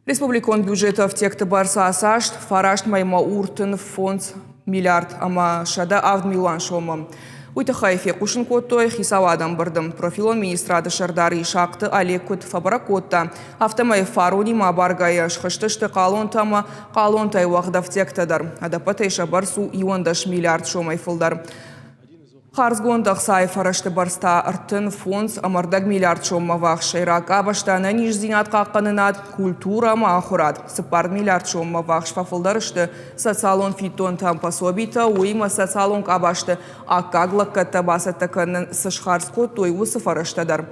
Республикон бюджета в текте барса асашт, фарашт майма уртын фонд миллиард ама шада авд милан шома. Уйтахайфе кушын коттой хисавадам бардым. Профилон министрады шардари шақты алекут фабаракотта. Автомай фаруни ма баргая шхыштышты қалонтама қалонтай вағда в тектадар. Адапатай шабарсу 10 миллиард шомай фылдар. Харзгондах сайфарашты барста артын фонд амардаг миллиард шомма вақ шайрак абаштана нижзинат қаққанынат культура ма ахурат. Сыпард миллиард шомма вақ шфафылдарышты социалон фитон там пособита уйма социалон абашты аккаглак катта басаттаканын сышхарско тойву сыфарыштадар.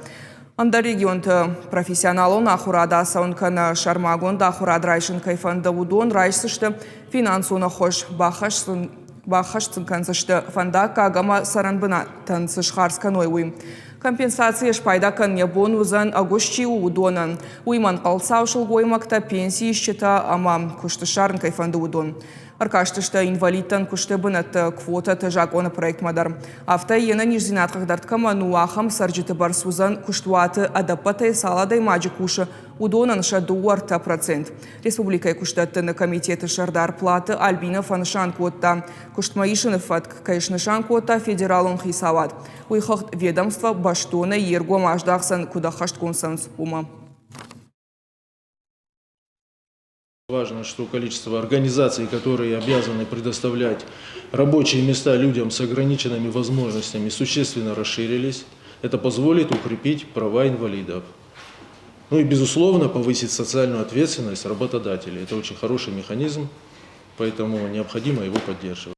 Анда регионты профессионалон ахурада саункана шармагон да ахурад райшын кайфанда удон райшсышты финансуна хош бахаш цинканзышты фанда кагама саранбына тансышхарскан ойвым. Компенсация шпайда кан небон узан агушчи удонан. Уйман қалсаушыл гоймакта пенсии счета ама куштышарын кайфанда удон. Аркаштышта инвалидтан кушты бынат квота тажакона проект мадар. Авта ена нижзинат қағдарткама нуахам сарджиты барсузан куштуаты адапатай саладай маджи куша удонан шадуарта процент. Республика куштаттыны комитеты шардар платы Альбина фанышан котта. Куштмаишыны фат кайшнышан котта федералон хисават. Уйхахт ведомство баштона ерго маждахсан кудахашт консенс ума. Важно, что количество организаций, которые обязаны предоставлять рабочие места людям с ограниченными возможностями, существенно расширились. Это позволит укрепить права инвалидов. Ну и, безусловно, повысить социальную ответственность работодателей. Это очень хороший механизм, поэтому необходимо его поддерживать.